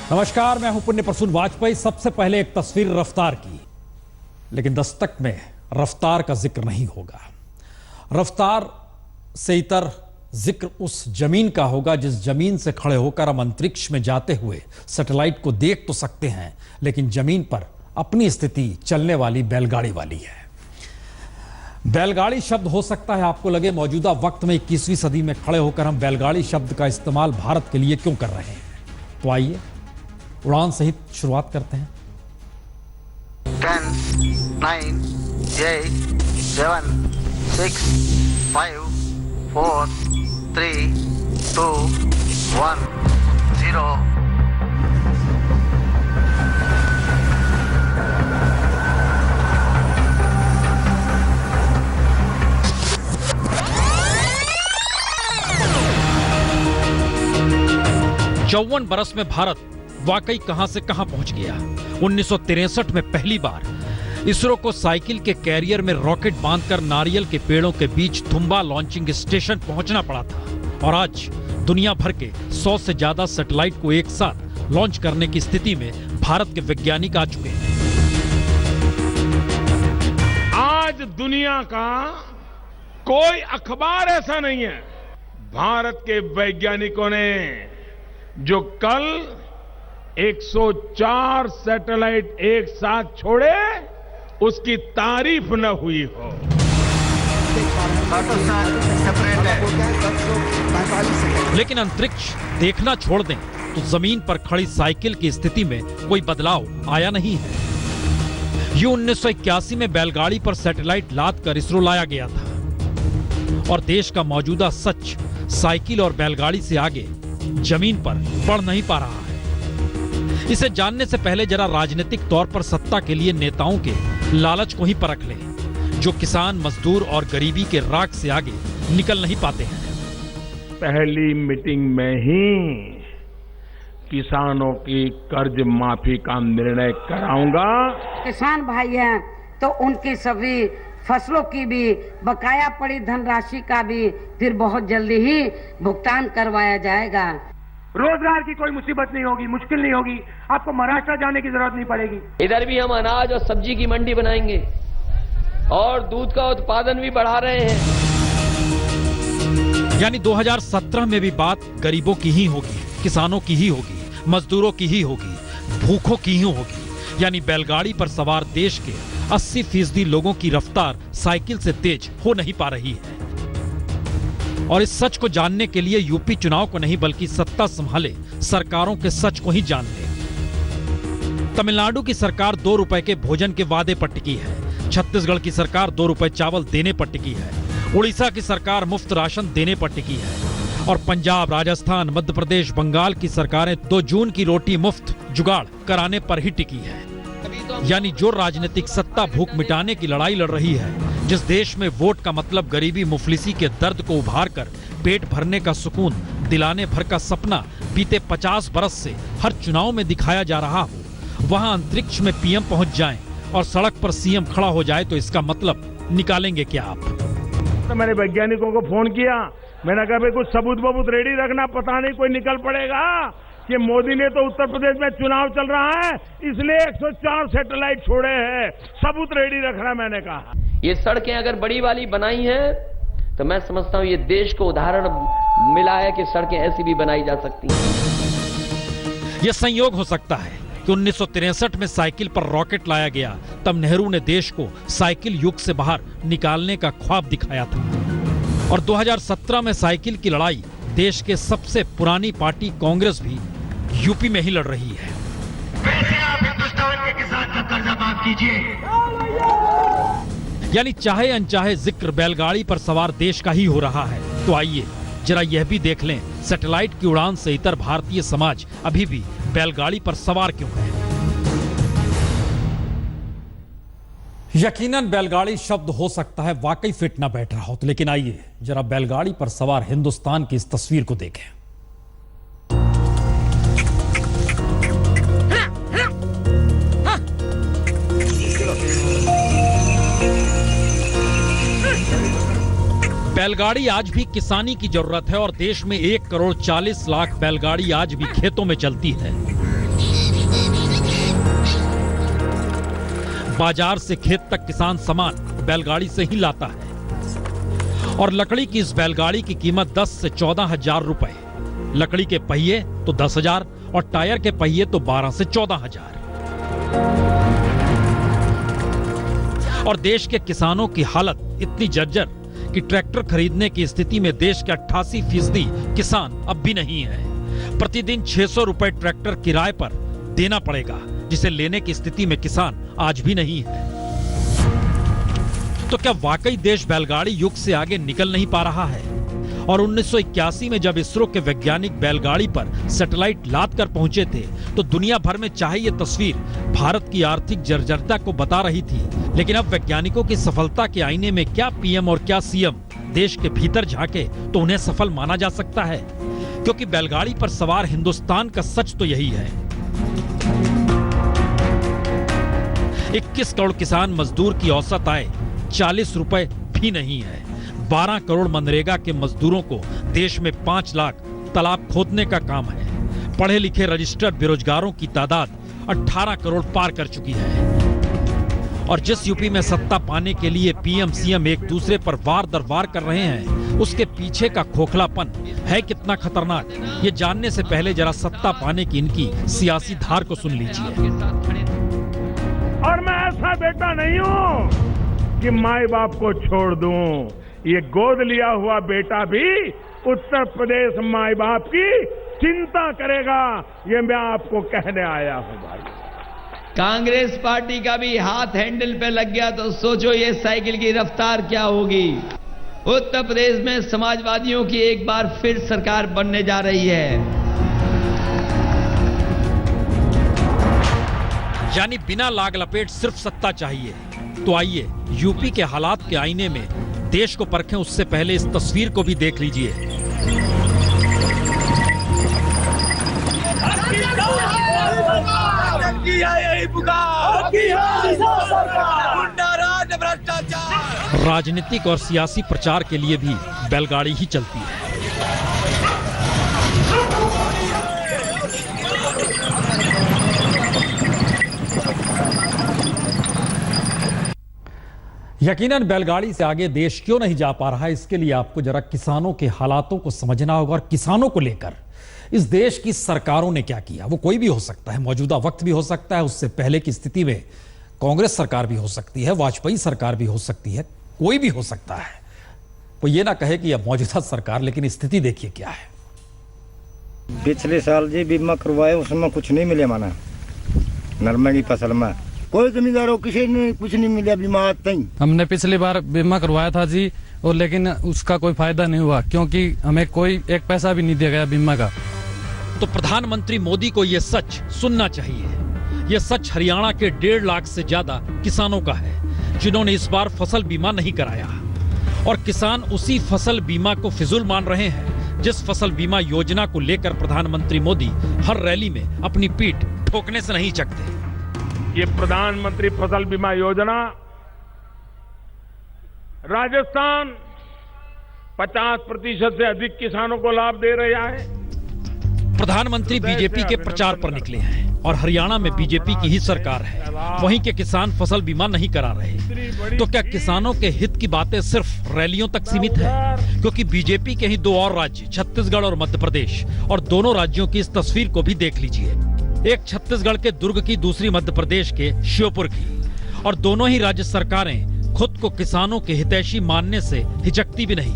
नमस्कार, मैं हूं पुण्य प्रसून वाजपेयी। सबसे पहले एक तस्वीर रफ्तार की, लेकिन दस्तक में रफ्तार का जिक्र नहीं होगा। रफ्तार से इतर जिक्र उस जमीन का होगा जिस जमीन से खड़े होकर हम अंतरिक्ष में जाते हुए सैटेलाइट को देख तो सकते हैं, लेकिन जमीन पर अपनी स्थिति चलने वाली बैलगाड़ी वाली है। बैलगाड़ी शब्द हो सकता है आपको लगे मौजूदा वक्त में 21वीं सदी में खड़े होकर हम बैलगाड़ी शब्द का इस्तेमाल भारत के लिए क्यों कर रहे हैं। तो आइए उड़ान सहित शुरुआत करते हैं। 10, 9, 8, 7, 6, 5, 4, 3, 2, 1, 0। चौवन बरस में भारत वाकई कहां से कहां पहुंच गया। 1963 में पहली बार इसरो को साइकिल के कैरियर में रॉकेट बांधकर नारियल के पेड़ों के बीच थुम्बा लॉन्चिंग स्टेशन पहुंचना पड़ा था, और आज दुनिया भर के 100 से ज्यादा सैटेलाइट को एक साथ लॉन्च करने की स्थिति में भारत के वैज्ञानिक आ चुके हैं। आज दुनिया का कोई अखबार ऐसा नहीं है, भारत के वैज्ञानिकों ने जो कल 104 सैटेलाइट एक साथ छोड़े उसकी तारीफ न हुई हो। लेकिन अंतरिक्ष देखना छोड़ दें तो जमीन पर खड़ी साइकिल की स्थिति में कोई बदलाव आया नहीं है। ये 1981 में बैलगाड़ी पर सैटेलाइट लादकर इसरो लाया गया था, और देश का मौजूदा सच साइकिल और बैलगाड़ी से आगे जमीन पर बढ़ नहीं पा रहा है। इसे जानने से पहले जरा राजनीतिक तौर पर सत्ता के लिए नेताओं के लालच को ही परख लें, जो किसान, मजदूर और गरीबी के राग से आगे निकल नहीं पाते हैं। पहली मीटिंग में ही किसानों की कर्ज माफी का निर्णय कराऊंगा। किसान भाई हैं तो उनकी सभी फसलों की भी बकाया पड़ी धनराशि का भी फिर बहुत जल्दी ही भुगतान करवाया जाएगा। रोजगार की कोई मुसीबत नहीं होगी, मुश्किल नहीं होगी, आपको महाराष्ट्र जाने की जरूरत नहीं पड़ेगी। इधर भी हम अनाज और सब्जी की मंडी बनाएंगे और दूध का उत्पादन भी बढ़ा रहे हैं। यानी 2017 में भी बात गरीबों की ही होगी, किसानों की ही होगी, मजदूरों की ही होगी, भूखों की ही होगी। यानी बैलगाड़ी पर सवार देश के 80% लोगों की रफ्तार साइकिल से तेज हो नहीं पा रही है। और इस सच को जानने के लिए यूपी चुनाव को नहीं बल्कि सत्ता संभाले सरकारों के सच को ही जान ले। तमिलनाडु की सरकार 2 रुपए के भोजन के वादे पर टिकी है। छत्तीसगढ़ की सरकार 2 रुपए चावल देने पर टिकी है। उड़ीसा की सरकार मुफ्त राशन देने पर टिकी है। और पंजाब, राजस्थान, मध्य प्रदेश, बंगाल की सरकारें 2 जून की रोटी मुफ्त जुगाड़ कराने पर ही टिकी है। यानी जो राजनीतिक सत्ता भूख मिटाने की लड़ाई लड़ रही है, जिस देश में वोट का मतलब गरीबी मुफलिसी के दर्द को उभार कर पेट भरने का सुकून दिलाने भर का सपना बीते 50 बरस से हर चुनाव में दिखाया जा रहा हो, वहां अंतरिक्ष में पीएम पहुंच जाएं और सड़क पर सीएम खड़ा हो जाए तो इसका मतलब निकालेंगे क्या आप? तो मैंने वैज्ञानिकों को फोन किया, मैंने कहा भाई कुछ सबूत बबूत रेडी रखना, पता नहीं कोई निकल पड़ेगा कि मोदी ने तो उत्तर प्रदेश में चुनाव चल रहा है इसलिए 104 सैटेलाइट छोड़े हैं, सबूत रेडी रखना। मैंने कहा ये सड़कें अगर बड़ी वाली बनाई हैं तो मैं समझता हूं ये देश को उदाहरण मिला है कि सड़कें ऐसी भी बनाई जा सकती हैं। यह संयोग हो सकता है कि 1963 में साइकिल पर रॉकेट लाया गया, तब नेहरू ने देश को साइकिल युग से बाहर निकालने का ख्वाब दिखाया था। और 2017 में साइकिल की लड़ाई देश के सबसे पुरानी पार्टी कांग्रेस भी यूपी में ही लड़ रही है। वैसे आप हिंदुस्तान के किसान का कर्जा माफ कीजिए। यानी चाहे अनचाहे जिक्र बैलगाड़ी पर सवार देश का ही हो रहा है। तो आइए जरा यह भी देख लें, सैटेलाइट की उड़ान से इतर भारतीय समाज अभी भी बैलगाड़ी पर सवार क्यों है। यकीनन बैलगाड़ी शब्द हो सकता है वाकई फिट ना बैठ रहा हो, तो लेकिन आइए जरा बैलगाड़ी पर सवार हिंदुस्तान की इस तस्वीर को देखें। बैलगाड़ी आज भी किसानी की जरूरत है और देश में 1 करोड़ 40 लाख बैलगाड़ी आज भी खेतों में चलती है। बाजार से खेत तक किसान सामान बैलगाड़ी से ही लाता है और लकड़ी की इस बैलगाड़ी की कीमत 10 से 14 हजार रुपए। लकड़ी के पहिए तो 10,000 और टायर के पहिए तो 12 से 14,000। और देश के किसानों की हालत इतनी जर्जर कि ट्रैक्टर खरीदने की स्थिति में देश के 88% किसान अब भी नहीं है। प्रतिदिन 600 रुपए ट्रैक्टर किराए पर देना पड़ेगा, जिसे लेने की स्थिति में किसान आज भी नहीं है। तो क्या वाकई देश बैलगाड़ी युग से आगे निकल नहीं पा रहा है? और 1981 में जब इसरो के वैज्ञानिक बैलगाड़ी पर सैटेलाइट लाद कर पहुंचे थे तो दुनिया भर में चाहे ये तस्वीर भारत की आर्थिक जर्जरता को बता रही थी, लेकिन अब वैज्ञानिकों की सफलता के आईने में क्या पीएम और क्या सीएम देश के भीतर झांके तो उन्हें सफल माना जा सकता है, क्योंकि बैलगाड़ी पर सवार हिंदुस्तान का सच तो यही है। 21 करोड़ किसान मजदूर की औसत आय 40 रुपए भी नहीं है। 12 करोड़ मनरेगा के मजदूरों को देश में 5 लाख तालाब खोदने का काम है। पढ़े लिखे रजिस्टर्ड बेरोजगारों की तादाद 18 करोड़ पार कर चुकी है। और जिस यूपी में सत्ता पाने के लिए पीएम सीएम एक दूसरे पर वार दर वार कर रहे हैं, उसके पीछे का खोखलापन है कितना खतरनाक, ये जानने से पहले जरा सत्ता पाने की इनकी सियासी धार को सुन लीजिए। और मैं ऐसा बेटा नहीं हूं कि माई बाप को छोड़ दूं। ये गोद लिया हुआ बेटा भी उत्तर प्रदेश माई बाप की चिंता करेगा, ये मैं आपको कहने आया हूं भाई। कांग्रेस पार्टी का भी हाथ हैंडल पे लग गया तो सोचो ये साइकिल की रफ्तार क्या होगी। उत्तर प्रदेश में समाजवादियों की एक बार फिर सरकार बनने जा रही है। यानी बिना लाग लपेट सिर्फ सत्ता चाहिए। तो आइए यूपी के हालात के आईने में देश को परखें, उससे पहले इस तस्वीर को भी देख लीजिए। राजनीतिक और सियासी प्रचार के लिए भी बैलगाड़ी ही चलती है। यकीनन बैलगाड़ी से आगे देश क्यों नहीं जा पा रहा है, इसके लिए आपको जरा किसानों के हालातों को समझना होगा और किसानों को लेकर इस देश की सरकारों ने क्या किया। वो कोई भी हो सकता है, मौजूदा वक्त भी हो सकता है, उससे पहले की स्थिति में कांग्रेस सरकार भी हो सकती है, वाजपेयी सरकार भी हो सकती है, कोई भी हो सकता है। वो ये ना कहे कि अब मौजूदा सरकार, लेकिन स्थिति देखिए क्या है। पिछले साल जी बीमा करवाए, उसमें कुछ नहीं मिले माना। नरमे की फसल में कोई जमींदारों किसी ने कुछ नहीं मिला बीमा तक। हमने पिछली बार बीमा करवाया था जी, और लेकिन उसका कोई फायदा नहीं हुआ, क्योंकि हमें कोई एक पैसा भी नहीं दिया गया बीमा का। तो प्रधानमंत्री मोदी को यह सच सुनना चाहिए। यह सच हरियाणा के 1.5 लाख से ज्यादा किसानों का है, जिन्होंने इस बार फसल बीमा नहीं कराया। और किसान उसी फसल बीमा को फिजूल मान रहे हैं जिस फसल बीमा योजना को लेकर प्रधानमंत्री मोदी हर रैली में अपनी पीठ ठोकने से नहीं चकते। ये प्रधानमंत्री फसल बीमा योजना राजस्थान 50% से अधिक किसानों को लाभ दे रहा है। प्रधानमंत्री बीजेपी के प्रचार पर निकले हैं और हरियाणा में बीजेपी की ही सरकार है, वहीं के किसान फसल बीमा नहीं करा रहे। तो क्या किसानों के हित की बातें सिर्फ रैलियों तक सीमित है? क्योंकि बीजेपी के ही 2 और राज्य, छत्तीसगढ़ और मध्य प्रदेश, और दोनों राज्यों की इस तस्वीर को भी देख लीजिए। एक छत्तीसगढ़ के दुर्ग की, दूसरी मध्य प्रदेश के श्योपुर की। और दोनों ही राज्य सरकारें खुद को किसानों के हितैषी मानने से हिचकती भी नहीं,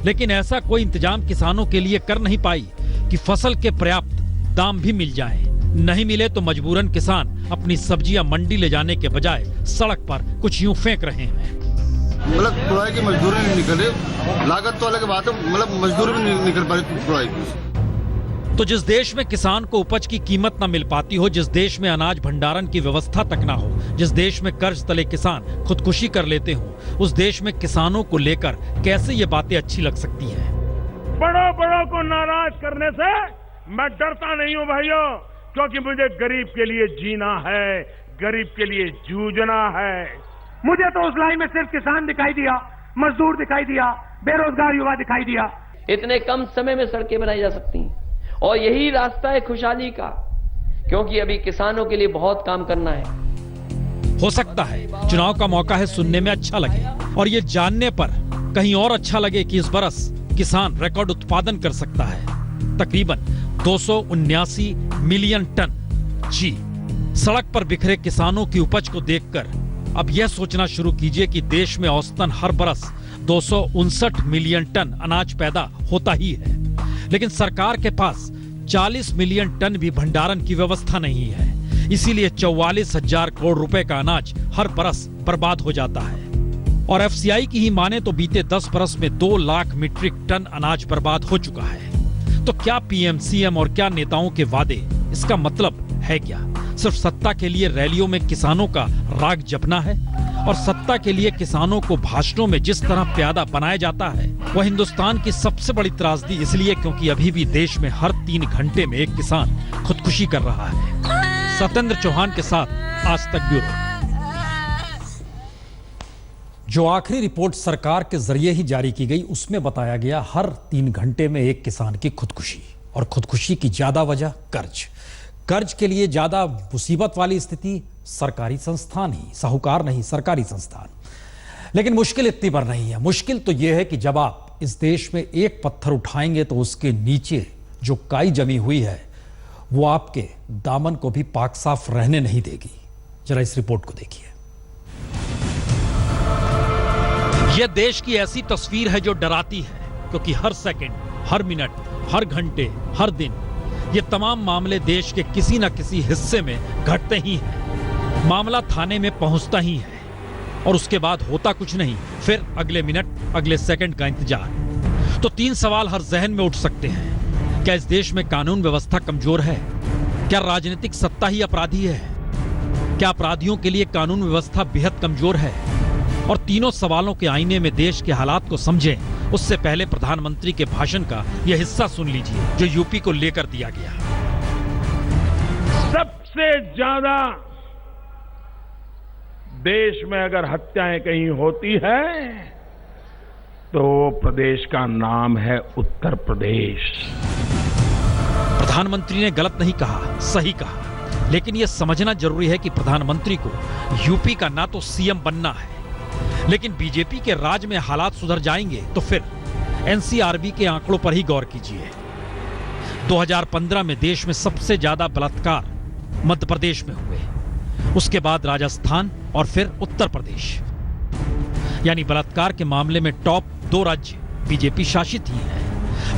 लेकिन ऐसा कोई इंतजाम किसानों के लिए कर नहीं पाई कि फसल के पर्याप्त दाम भी मिल जाएं। नहीं मिले तो मजबूरन किसान अपनी सब्जियां मंडी ले जाने के बजाय सड़क पर कुछ यूं फेंक रहे हैं। मतलब तुड़ाई की मजदूरी नहीं निकले, लागत तो अलग बात है, मतलब मजदूरी भी नहीं निकल पा रही तुड़ाई की। तो जिस देश में किसान को उपज की कीमत न मिल पाती हो, जिस देश में अनाज भंडारण की व्यवस्था तक ना हो, जिस देश में कर्ज तले किसान खुदकुशी कर लेते हो, उस देश में किसानों को लेकर कैसे ये बातें अच्छी लग सकती हैं? बड़ों को नाराज करने से मैं डरता नहीं हूं भाइयों, क्योंकि मुझे गरीब के लिए जीना है, गरीब के लिए जूझना है। मुझे तो उस लाइन में सिर्फ किसान दिखाई दिया, मजदूर दिखाई दिया, बेरोजगार युवा दिखाई दिया। इतने कम समय में सड़कें बनाई जा सकती हैं और यही रास्ता है खुशहाली का, क्योंकि अभी किसानों के लिए बहुत काम करना है। हो सकता है चुनाव का मौका है सुनने में अच्छा लगे और ये जानने पर कहीं और अच्छा लगे कि इस बरस किसान रिकॉर्ड उत्पादन कर सकता है, तकरीबन 279 मिलियन टन। जी, सड़क पर बिखरे किसानों की उपज को देखकर अब यह सोचना शुरू कीजिए कि देश में औसतन हर बरस 259 मिलियन टन अनाज पैदा होता ही है, लेकिन सरकार के पास 40 मिलियन टन भी भंडारण की व्यवस्था नहीं है। इसीलिए 44,000 करोड़ रुपए का अनाज हर बरस बर्बाद हो जाता है। और एफसीआई की ही माने तो बीते 10 बरस में 2 लाख मीट्रिक टन अनाज बर्बाद हो चुका है। तो क्या पीएम, सीएम और क्या नेताओं के वादे इसका मतलब है क्या? सिर्फ सत्ता के लिए रैलियों में किसानों का राग जपना है? और सत्ता के लिए किसानों को भाषणों में जिस तरह प्यादा बनाया जाता है वह हिंदुस्तान की सबसे बड़ी त्रासदी इसलिए क्योंकि अभी भी देश में हर 3 घंटे में एक किसान खुदकुशी कर रहा है। सत्येंद्र चौहान के साथ आज तक ब्यूरो। जो आखिरी रिपोर्ट सरकार के जरिए ही जारी की गई उसमें बताया गया हर 3 घंटे में एक किसान की खुदकुशी, और खुदकुशी की ज्यादा वजह कर्ज के लिए ज्यादा मुसीबत वाली स्थिति सरकारी संस्थान ही, साहूकार नहीं, सरकारी संस्थान। लेकिन मुश्किल इतनी बार नहीं है। मुश्किल तो यह है कि जब आप इस देश में एक पत्थर उठाएंगे तो उसके नीचे जो काई जमी हुई है वो आपके दामन को भी पाक साफ रहने नहीं देगी। जरा इस रिपोर्ट को देखिए। यह देश की ऐसी तस्वीर है जो डराती है, क्योंकि हर सेकंड, हर मिनट, हर घंटे, हर दिन ये तमाम मामले देश के किसी न किसी हिस्से में घटते ही हैं। मामला थाने में पहुंचता ही है और उसके बाद होता कुछ नहीं, फिर अगले मिनट, अगले सेकंड का इंतजार। तो 3 सवाल हर जहन में उठ सकते हैं। क्या इस देश में कानून व्यवस्था कमजोर है? क्या राजनीतिक सत्ता ही अपराधी है? क्या अपराधियों के लिए कानून व्यवस्था बेहद कमजोर है? और तीनों सवालों के आईने में देश के हालात को समझें उससे पहले प्रधानमंत्री के भाषण का यह हिस्सा सुन लीजिए जो यूपी को लेकर दिया गया। सबसे ज्यादा देश में अगर हत्याएं कहीं होती है तो प्रदेश का नाम है उत्तर प्रदेश। प्रधानमंत्री ने गलत नहीं कहा, सही कहा, लेकिन यह समझना जरूरी है कि प्रधानमंत्री को यूपी का ना तो सीएम बनना है, लेकिन बीजेपी के राज में हालात सुधर जाएंगे तो फिर एनसीआरबी के आंकड़ों पर ही गौर कीजिए। 2015 में देश में सबसे ज्यादा बलात्कार मध्य प्रदेश में हुए, उसके बाद राजस्थान और फिर उत्तर प्रदेश। यानी बलात्कार के मामले में टॉप 2 राज्य बीजेपी शासित ही हैं।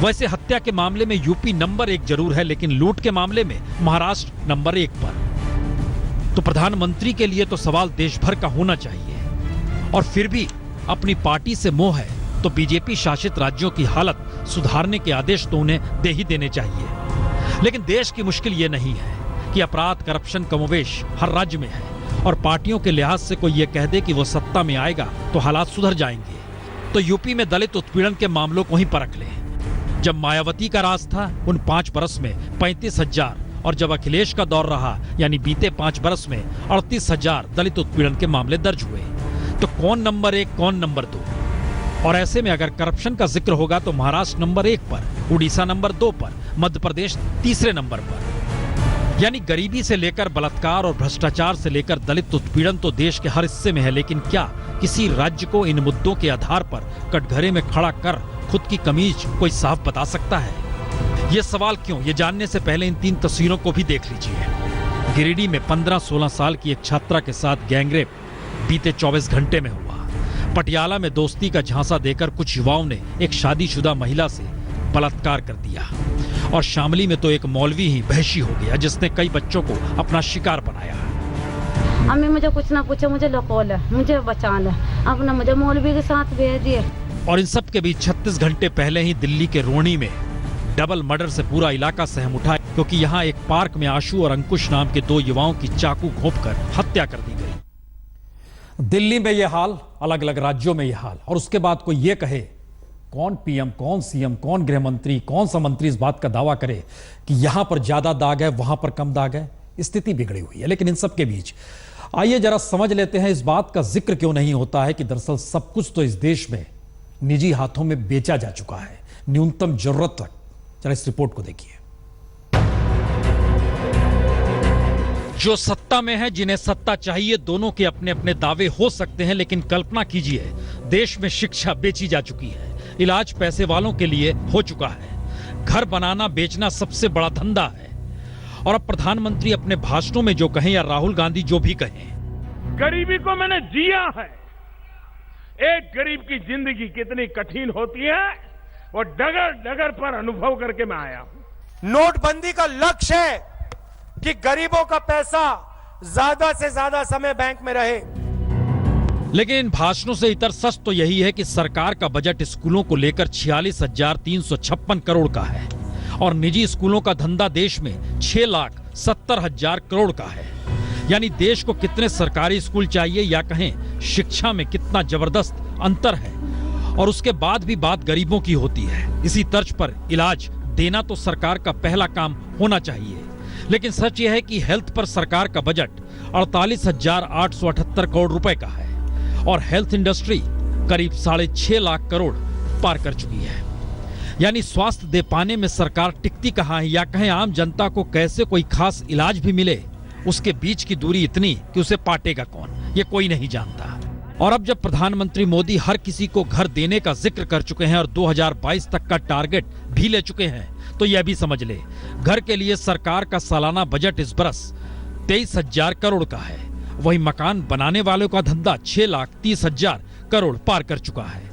वैसे हत्या के मामले में यूपी नंबर 1 जरूर है, लेकिन लूट के मामले में महाराष्ट्र नंबर 1 पर। तो प्रधानमंत्री के लिए तो सवाल देश भर का होना चाहिए। और फिर भी अपनी पार्टी से मोह है तो बीजेपी शासित राज्यों की हालत सुधारने के आदेश तो उन्हें दे ही देने चाहिए। लेकिन देश की मुश्किल ये नहीं है कि अपराध, करप्शन, कमोवेश हर राज्य में है और पार्टियों के लिहाज से कोई ये कह दे कि वो सत्ता में आएगा तो हालात सुधर जाएंगे। तो यूपी में दलित उत्पीड़न के मामलों को ही परख ले। जब मायावती का राज था उन 5 बरस में 35,000, और जब अखिलेश का दौर रहा यानी बीते 5 बरस में 38,000 दलित उत्पीड़न के मामले दर्ज हुए। तो कौन नंबर 1, कौन नंबर 2? और ऐसे में अगर करप्शन का जिक्र होगा तो महाराष्ट्र नंबर 1 पर, उड़ीसा नंबर 2 पर, मध्य प्रदेश तीसरे नंबर पर। यानी गरीबी से लेकर बलात्कार और भ्रष्टाचार से लेकर दलित उत्पीड़न तो देश के हर हिस्से में है। लेकिन क्या किसी राज्य को इन मुद्दों के आधार पर कटघरे में खड़ा कर खुद की कमीज कोई साफ बता सकता है? ये सवाल क्यों, ये जानने से पहले इन 3 तस्वीरों को भी देख लीजिए। गिरिडीह में 15-16 साल की एक छात्रा के साथ गैंगरेप बीते 24 घंटे में हुआ। पटियाला में दोस्ती का झांसा देकर कुछ युवाओं ने एक शादीशुदा महिला से बलात्कार कर दिया। और शामली में तो एक मौलवी ही वहशी हो गया जिसने कई बच्चों को अपना शिकार बनाया। अम्मी मुझे कुछ ना पूछे, मुझे लकोल है, मुझे बचा ले, अपना मुझे मौलवी के साथ भेज दिए। और इन सब के बीच 36 घंटे पहले ही दिल्ली के रोहनी में डबल मर्डर से पूरा इलाका सहम उठा, क्योंकि यहाँ एक पार्क में आशु और अंकुश नाम के 2 युवाओं की चाकू घोंपकर हत्या कर दी गई। दिल्ली में यह हाल, अलग अलग राज्यों में यह हाल, और उसके बाद कोई यह कहे, कौन पीएम, कौन सीएम, कौन गृह मंत्री, कौन सा मंत्री इस बात का दावा करे कि यहां पर ज्यादा दाग है, वहां पर कम दाग है? स्थिति बिगड़ी हुई है। लेकिन इन सब के बीच आइए जरा समझ लेते हैं इस बात का जिक्र क्यों नहीं होता है कि दरअसल सब कुछ तो इस देश में निजी हाथों में बेचा जा चुका है, न्यूनतम जरूरत तक। जरा इस रिपोर्ट को देखिए। जो सत्ता में है, जिन्हें सत्ता चाहिए, दोनों के अपने अपने दावे हो सकते हैं, लेकिन कल्पना कीजिए, देश में शिक्षा बेची जा चुकी है, इलाज पैसे वालों के लिए हो चुका है, घर बनाना बेचना सबसे बड़ा धंधा है। और अब प्रधानमंत्री अपने भाषणों में जो कहें या राहुल गांधी जो भी कहें, गरीबी को मैंने जिया है। एक गरीब की जिंदगी कितनी कठिन होती है वो डगर डगर पर अनुभव करके मैं आया हूं। नोटबंदी का लक्ष्य है कि गरीबों का पैसा ज्यादा से ज्यादा समय बैंक में रहे। लेकिन इन भाषणों से इतर सच तो यही है कि सरकार का बजट स्कूलों को लेकर 46,356 करोड़ का है और निजी स्कूलों का धंधा देश में 6,70,000 करोड़ का है। यानी देश को कितने सरकारी स्कूल चाहिए या कहें शिक्षा में कितना जबरदस्त अंतर है। और उसके बाद भी बात गरीबों की होती है। इसी तर्ज पर इलाज देना तो सरकार का पहला काम होना चाहिए, लेकिन सच यह है कि हेल्थ पर सरकार का बजट 48,878 करोड़ रुपए का है और हेल्थ इंडस्ट्री करीब 6.5 लाख करोड़ पार कर चुकी है। यानी स्वास्थ्य दे पाने में सरकार टिकती कहां है या कहें आम जनता को कैसे कोई खास इलाज भी मिले, उसके बीच की दूरी इतनी कि उसे पाटेगा कौन, ये कोई नहीं जानता। और अब जब प्रधानमंत्री मोदी हर किसी को घर देने का जिक्र कर चुके हैं और 2022 तक का टारगेट भी ले चुके हैं, तो यह भी समझ ले, घर के लिए सरकार का सालाना बजट इस बरस 23,000 करोड़ का है। वही मकान बनाने वालों का धंधा 6,30,000 करोड़ पार कर चुका है।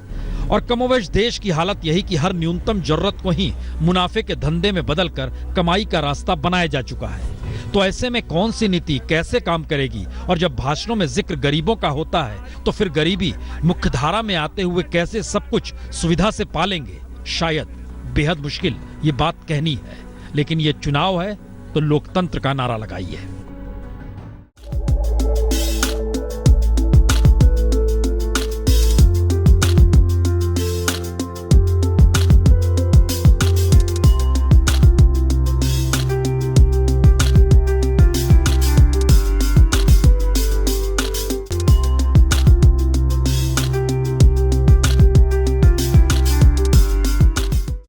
और कमोवेश देश की हालत यही कि हर न्यूनतम जरूरत को ही मुनाफे के धंधे में बदलकर कमाई का रास्ता बनाया जा चुका है। तो ऐसे में कौन सी नीति कैसे काम करेगी? और जब भाषणों में जिक्र गरीबों का होता है, तो फिर गरीबी मुख्यधारा में आते हुए कैसे सब कुछ सुविधा से पालेंगे? शायद बेहद मुश्किल ये बात कहनी है, लेकिन ये चुनाव है तो लोकतंत्र का नारा लगाइए।